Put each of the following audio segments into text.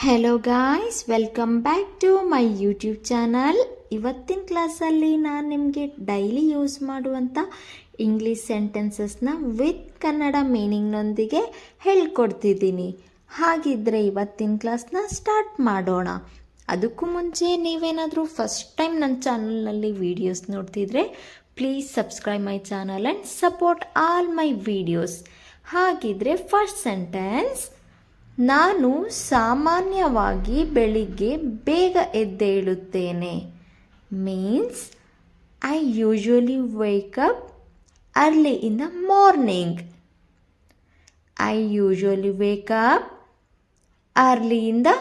Hello guys, welcome back to my YouTube channel. ಇವತ್ತಿನ ಕ್ಲಾಸಲ್ಲಿ ನಾನು ನಿಮಗೆ ಡೈಲಿ ಯೂಸ್ ಮಾಡುವಂಥ ಇಂಗ್ಲೀಷ್ ಸೆಂಟೆನ್ಸಸ್ನ ವಿತ್ ಕನ್ನಡ ಮೀನಿಂಗ್ನೊಂದಿಗೆ ಹೇಳ್ಕೊಡ್ತಿದ್ದೀನಿ. ಹಾಗಿದ್ದರೆ ಇವತ್ತಿನ ಕ್ಲಾಸ್ನ ಸ್ಟಾರ್ಟ್ ಮಾಡೋಣ. ಅದಕ್ಕೂ ಮುಂಚೆ ನೀವೇನಾದರೂ ಫಸ್ಟ್ ಟೈಮ್ ನನ್ನ ಚಾನಲ್ನಲ್ಲಿ ವೀಡಿಯೋಸ್ ನೋಡ್ತಿದ್ರೆ please subscribe my channel and support all my videos. ಹಾಗಿದ್ರೆ ಫಸ್ಟ್ ಸೆಂಟೆನ್ಸ್, ನಾನು ಸಾಮಾನ್ಯವಾಗಿ ಬೆಳಿಗ್ಗೆ ಬೇಗ ಎದ್ದೇಳುತ್ತೇನೆ. Means I usually wake up early in the morning. I usually wake up early in the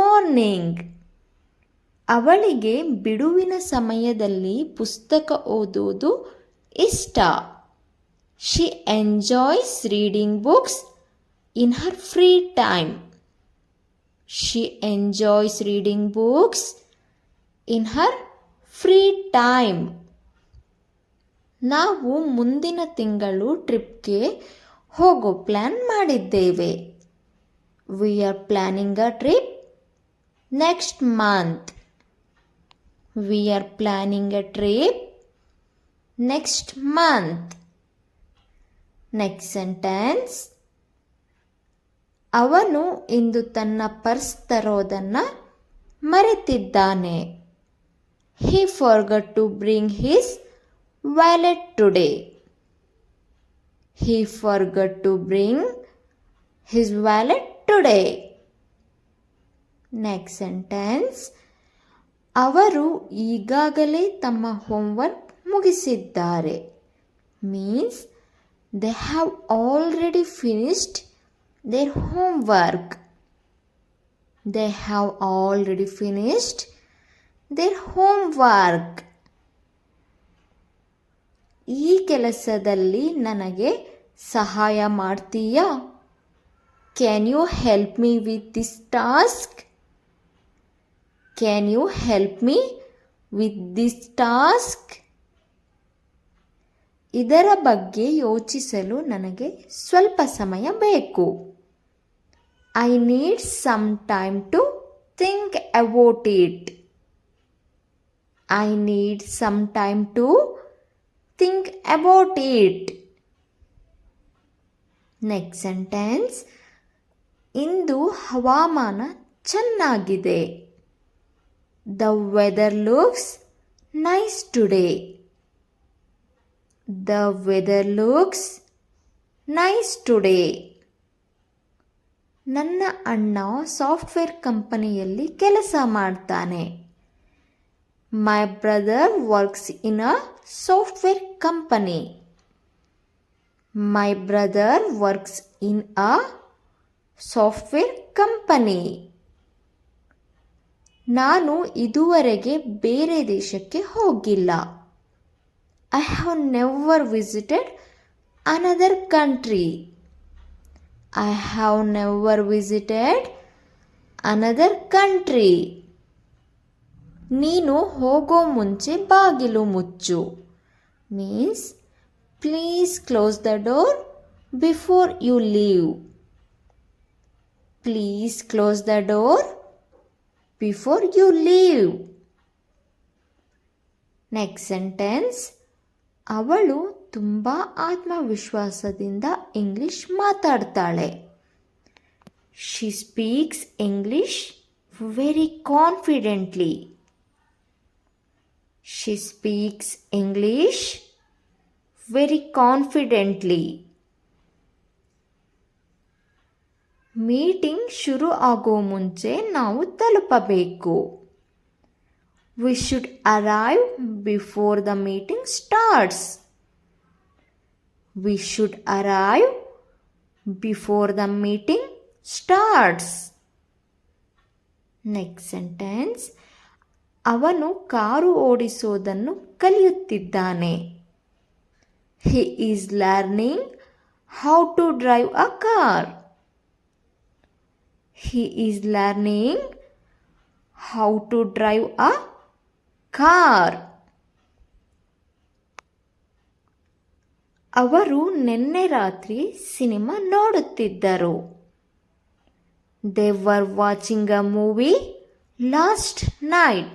morning. ಅವಳಿಗೆ ಬಿಡುವಿನ ಸಮಯದಲ್ಲಿ ಪುಸ್ತಕ ಓದುವುದು ಇಷ್ಟ. She enjoys reading books in her free time. She enjoys reading books in her free time. ನಾವು ಮುಂದಿನ ತಿಂಗಳು ಟ್ರಿಪ್ಗೆ ಹೋಗೋ ಪ್ಲ್ಯಾನ್ ಮಾಡಿದ್ದೇವೆ. We are planning a trip next month. We are planning a trip next month. Next sentence, ಅವನು ಇಂದು ತನ್ನ purse ತರೋದನ್ನು ಮರೆತಿದ್ದಾನೆ. He forgot to bring his wallet today. He forgot to bring his wallet today. Next sentence, ಅವರು ಈಗಾಗಲೇ ತಮ್ಮ homework ಮುಗಿಸಿದ್ದಾರೆ. Means they have already finished their homework. They have already finished their homework. ಈ ಕೆಲಸದಲ್ಲಿ ನನಗೆ ಸಹಾಯ ಮಾಡ್ತೀಯಾ? Can you help me with this task? Can you help me with this task? ಇದರ ಬಗ್ಗೆ ಯೋಚಿಸಲು ನನಗೆ ಸ್ವಲ್ಪ ಸಮಯ ಬೇಕು. I need some time to think about it. I need some time to think about it. Next sentence, ಇಂದು ಹವಾಮಾನ ಚೆನ್ನಾಗಿದೆ. The weather looks nice today. The weather looks nice today. ನನ್ನ ಅಣ್ಣ ಸಾಫ್ಟ್ವೇರ್ ಕಂಪನಿಯಲ್ಲಿ ಕೆಲಸ ಮಾಡ್ತಾನೆ. My brother works in a software company. My brother works in a software company. ನಾನು ಇದುವರೆಗೆ ಬೇರೆ ದೇಶಕ್ಕೆ ಹೋಗಿಲ್ಲ. I have never visited another country. I have never visited another country. ನೀನು ಹೋಗೋ ಮುಂಚೆ ಬಾಗಿಲು ಮುಚ್ಚು. Means please close the door before you leave. Please close the door before you leave. Next sentence, ಅವಳು ತುಂಬ ಆತ್ಮವಿಶ್ವಾಸದಿಂದ English ಮಾತಾಡ್ತಾಳೆ. She speaks English very confidently. She speaks English very confidently. Meeting ಶುರು ಆಗೋ ಮುಂಚೆ ನಾವು ತಲುಪಬೇಕು. We should arrive before the meeting starts. We should arrive before the meeting starts. Next sentence, ಅವನು car ಓಡಿಸೋದನ್ನು ಕಲಿಯುತ್ತಿದ್ದಾನೆ. He is learning how to drive a car. He is learning how to drive a car. ಅವರು ನಿನ್ನೆ ರಾತ್ರಿ cinema ನೋಡುತ್ತಿದ್ದರು. They were watching a movie last night.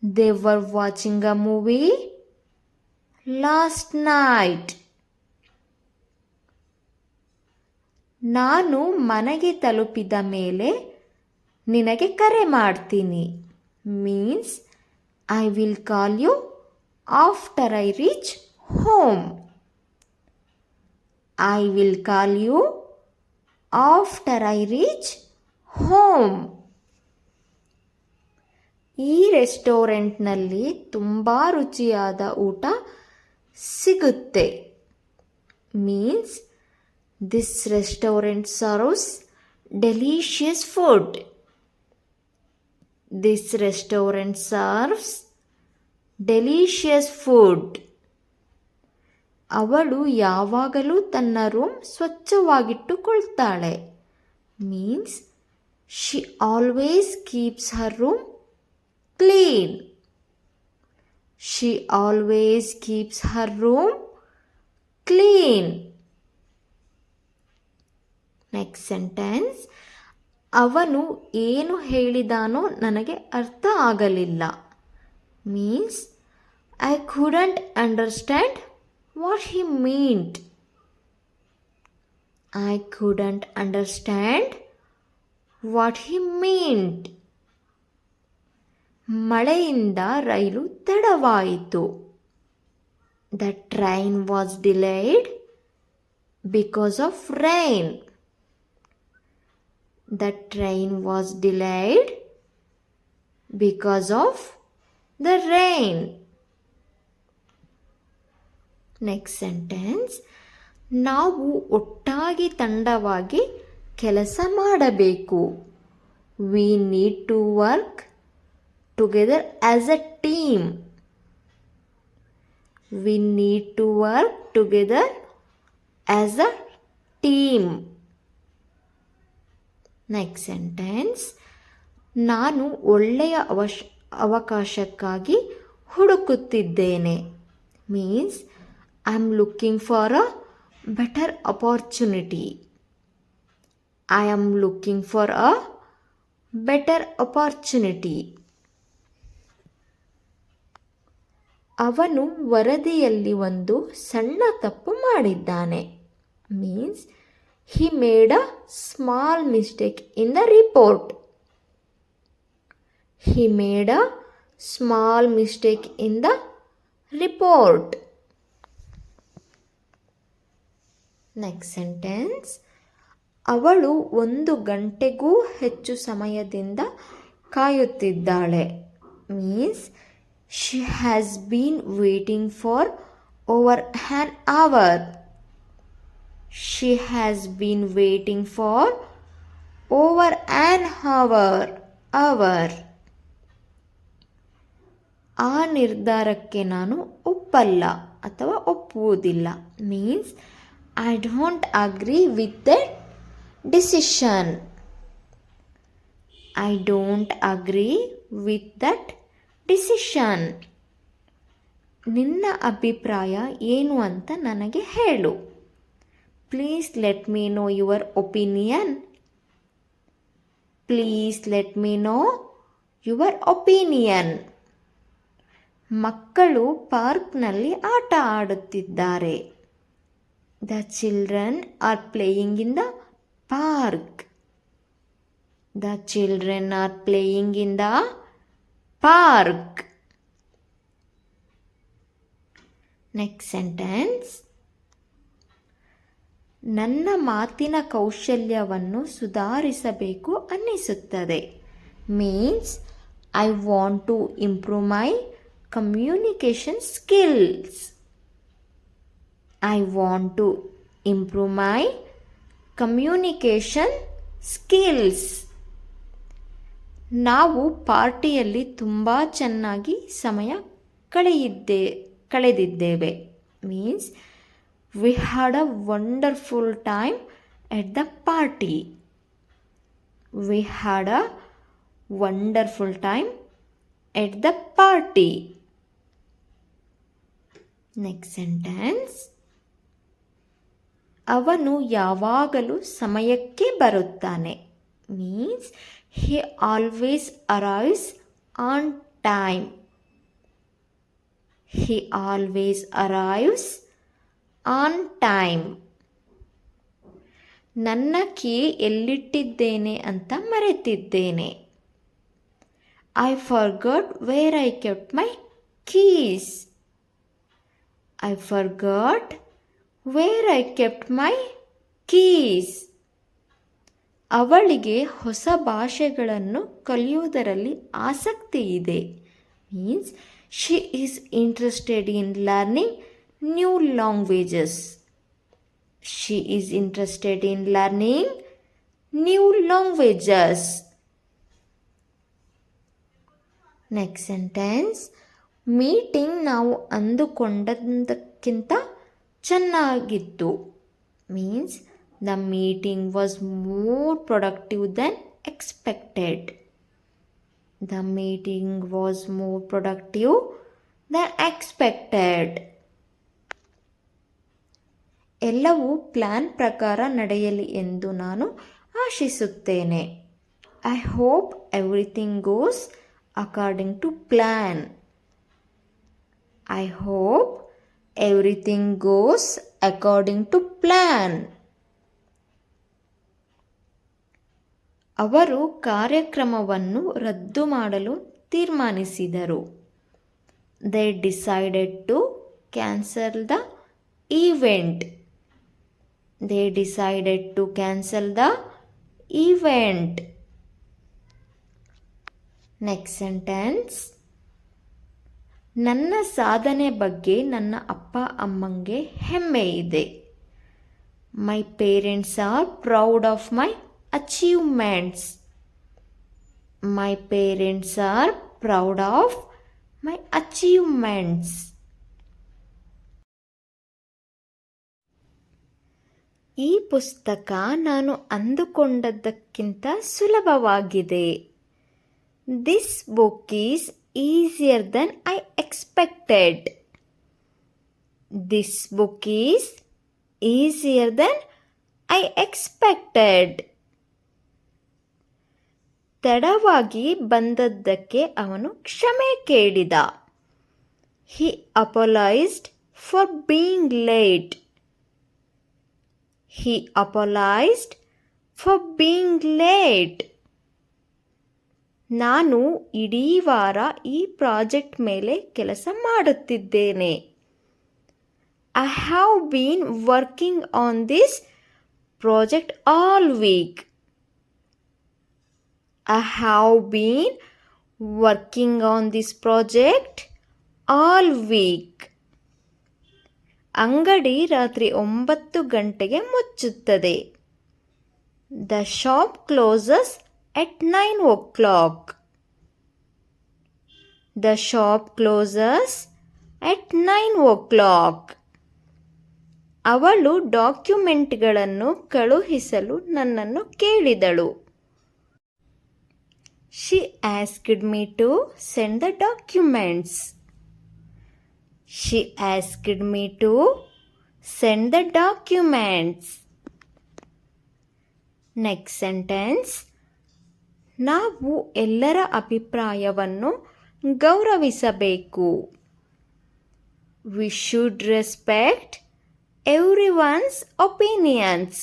They were watching a movie last night. ನಾನು ಮನೆಗೆ ತಲುಪಿದ ಮೇಲೆ ನಿನಗೆ ಕರೆ ಮಾಡ್ತೀನಿ. Means I will call you after I reach home. I will call you after I reach home. ಈ ರೆಸ್ಟೋರೆಂಟ್ನಲ್ಲಿ ತುಂಬ ರುಚಿಯಾದ ಊಟ ಸಿಗುತ್ತೆ. Means this restaurant serves delicious food. This restaurant serves delicious food. ಅವಳು ಯಾವಾಗಲೂ ತನ್ನ ರೂಮ್ ಸ್ವಚ್ಛವಾಗಿಟ್ಟುಕೊಳ್ತಾಳೆ. Means she always keeps her room clean. She always keeps her room clean. Next sentence. ಅವನು ಏನು ಹೇಳಿದಾನೋ ನನಗೆ ಅರ್ಥ ಆಗಲಿಲ್ಲ. Means I couldn't understand what he meant. I couldn't understand what he meant. ಮಳೆಯಿಂದ ರೈಲು ತಡವಾಯಿತು. The train was delayed because of rain. The train was delayed because of the rain. Next sentence. ನಾವು ಒಟ್ಟಾಗಿ ತಂಡವಾಗಿ ಕೆಲಸ ಮಾಡಬೇಕು. We need to work together as a team. We need to work together as a team. Next sentence. ನಾನು ಒಳ್ಳೆಯ ಅವಕಾಶಕ್ಕಾಗಿ ಹುಡುಕುತ್ತಿದ್ದೇನೆ. Means I am looking for a better opportunity. I am looking for a better opportunity. ಅವನು ವರದಿಯಲ್ಲಿ ಒಂದು ಸಣ್ಣ ತಪ್ಪು ಮಾಡಿದ್ದಾನೆ. Means he made a small mistake in the report. He made a small mistake in the report. Next sentence. ಅವಳು 1 ಗಂಟೆಗೂ ಹೆಚ್ಚು ಸಮಯದಿಂದ ಕಾಯುತ್ತಿದ್ದಾಳೆ. Means she has been waiting for over an hour. She has been waiting for over an hour. ಆ ನಿರ್ಧಾರಕ್ಕೆ ನಾನು ಒಪ್ಪಲ್ಲ ಅಥವಾ ಒಪ್ಪುವುದಿಲ್ಲ. Means I don't agree with that decision. I don't agree with that decision. ನಿನ್ನ ಅಭಿಪ್ರಾಯ ಏನು ಅಂತ ನನಗೆ ಹೇಳು. Please let me know your opinion. Please let me know your opinion. ಮಕ್ಕಳು ಪಾರ್ಕ್ನಲ್ಲಿ ಆಟ ಆಡುತ್ತಿದ್ದಾರೆ. The children are playing in the park. The children are playing in the park. Next sentence. ನನ್ನ ಮಾತಿನ ಕೌಶಲ್ಯವನ್ನು ಸುಧಾರಿಸಬೇಕು ಅನ್ನಿಸುತ್ತದೆ. Means I want to improve my communication skills. I want to improve my communication skills. ನಾವು ಪಾರ್ಟಿಯಲ್ಲಿ ತುಂಬ ಚೆನ್ನಾಗಿ ಸಮಯ ಕಳೆದಿದ್ದೇವೆ. Means we had a wonderful time at the party. We had a wonderful time at the party. Next sentence. ಅವನು ಯಾವಾಗಲೂ ಸಮಯಕ್ಕೆ ಬರುತ್ತಾನೆ. Means he always arrives on time. He always arrives on time. ನನ್ನ ಕೀ ಎಲ್ಲಿಟ್ಟಿದ್ದೇನೆ ಅಂತ ಮರೆತಿದ್ದೇನೆ. I forgot where I kept my keys. I forgot where I kept my keys. ಅವಳಿಗೆ ಹೊಸ ಭಾಷೆಗಳನ್ನು ಕಲಿಯುವುದರಲ್ಲಿ ಆಸಕ್ತಿ ಇದೆ. Means she is interested in learning new languages. She is interested in learning new languages. Next sentence. Meeting ನಾವು ಅಂದುಕೊಂಡದಕ್ಕಿಂತ ಚೆನ್ನಾಗಿತ್ತು. Means the meeting was more productive than expected. The meeting was more productive than expected. ಎಲ್ಲವೂ plan ಪ್ರಕಾರ ನಡೆಯಲಿ ಎಂದು ನಾನು ಆಶಿಸುತ್ತೇನೆ. I hope everything goes according to plan. I hope everything goes according to plan. ಅವರು ಕಾರ್ಯಕ್ರಮವನ್ನು ರದ್ದು ಮಾಡಲು ತೀರ್ಮಾನಿಸಿದರು. They decided to cancel the event. They decided to cancel the event. Next sentence. ನನ್ನ ಸಾಧನೆ ಬಗ್ಗೆ ನನ್ನ ಅಪ್ಪ ಅಮ್ಮಂಗೆ ಹೆಮ್ಮೆ ಇದೆ. My parents are proud of my achievements. My parents are proud of my achievements. ಈ ಪುಸ್ತಕ ನಾನು ಅಂದುಕೊಂಡದ್ದಕ್ಕಿಂತ ಸುಲಭವಾಗಿದೆ. This book is easier than I expected. This book is easier than I expected. ತಡವಾಗಿ ಬಂದದ್ದಕ್ಕೆ ಅವನು ಕ್ಷಮೆ ಕೇಳಿದ. He apologized for being late. He apologized for being late. ನಾನು ಇಡೀ ವಾರ ಈ ಪ್ರಾಜೆಕ್ಟ್ ಮೇಲೆ ಕೆಲಸ ಮಾಡುತ್ತಿದ್ದೇನೆ. I have been working on this project all week. I have been working on this project all week. ಅಂಗಡಿ ರಾತ್ರಿ 9 ಗಂಟೆಗೆ ಮುಚ್ಚುತ್ತದೆ. The shop closes at 9 o'clock. The shop closes at 9 o'clock. ಅವಳು ಡಾಕ್ಯುಮೆಂಟ್ಗಳನ್ನು ಕಳುಹಿಸಲು ನನ್ನನ್ನು ಕೇಳಿದಳು. She asked me to send the documents. She asked me to send the documents. Next sentence. ನಾವು ಎಲ್ಲರ ಅಭಿಪ್ರಾಯವನ್ನು ಗೌರವಿಸಬೇಕು. We should respect everyone's opinions.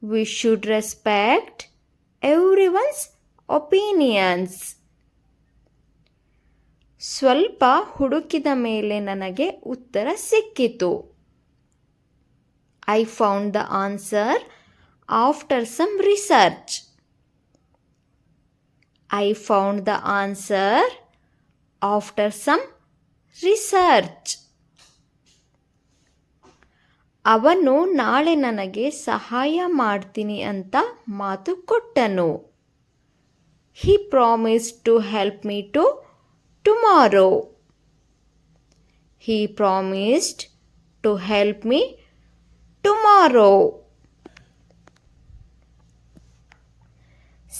We should respect everyone's opinions. ಸ್ವಲ್ಪ ಹುಡುಕಿದ ಮೇಲೆ ನನಗೆ ಉತ್ತರ ಸಿಕ್ಕಿತು. I found the answer after some research. I found the answer after some research. ಅವನು ನಾಳೆ ನನಗೆ ಸಹಾಯ ಮಾಡ್ತೀನಿ ಅಂತ ಮಾತು ಕೊಟ್ಟನು. He promised to help me tomorrow. He promised to help me tomorrow.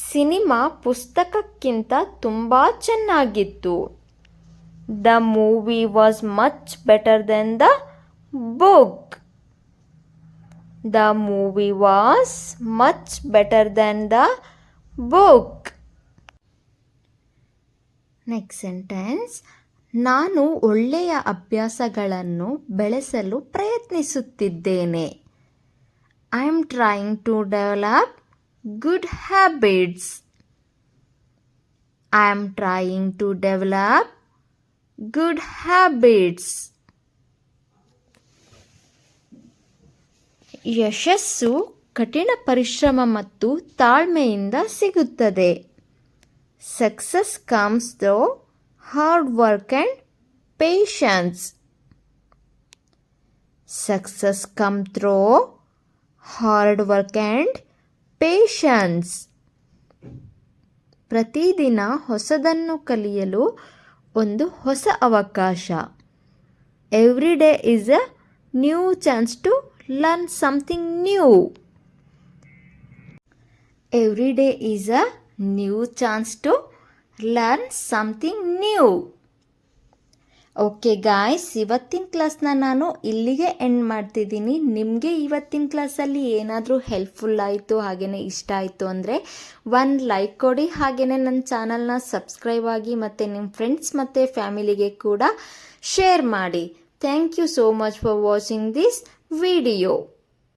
Cinema ಪುಸ್ತಕಕ್ಕಿಂತ ತುಂಬ ಚೆನ್ನಾಗಿತ್ತು. The movie was much better than the book. The movie was much better than the book. Next sentence. ನಾನು ಒಳ್ಳೆಯ ಅಭ್ಯಾಸಗಳನ್ನು ಬೆಳೆಸಲು ಪ್ರಯತ್ನಿಸುತ್ತಿದ್ದೇನೆ. I am trying to develop good habits. I am trying to develop good habits. ಯಶಸ್ಸು ಕಠಿಣ ಪರಿಶ್ರಮ ಮತ್ತು ತಾಳ್ಮೆಯಿಂದ ಸಿಗುತ್ತದೆ. Success comes through hard work and patience. Success come through hard work and patience. ಪ್ರತಿದಿನ ಹೊಸದನ್ನು ಕಲಿಯಲು ಒಂದು ಹೊಸ ಅವಕಾಶ. Every day is a new chance to learn something new. Every day is a new chance to learn something new. Okay guys, ಇವತ್ತಿನ ಕ್ಲಾಸ್ನ ನಾನು ಇಲ್ಲಿಗೆ ಎಂಡ್ ಮಾಡ್ತಿದ್ದೀನಿ. ನಿಮಗೆ ಇವತ್ತಿನ ಕ್ಲಾಸಲ್ಲಿ ಏನಾದರೂ ಹೆಲ್ಪ್ಫುಲ್ ಆಯಿತು ಹಾಗೆಯೇ ಇಷ್ಟ ಆಯಿತು ಅಂದರೆ ಒಂದು ಲೈಕ್ ಕೊಡಿ. ಹಾಗೆಯೇ ನನ್ನ ಚಾನಲ್ನ ಸಬ್ಸ್ಕ್ರೈಬ್ ಆಗಿ ಮತ್ತು ನಿಮ್ಮ ಫ್ರೆಂಡ್ಸ್ ಮತ್ತು ಫ್ಯಾಮಿಲಿಗೆ ಕೂಡ ಶೇರ್ ಮಾಡಿ. Thank you so much for watching this video.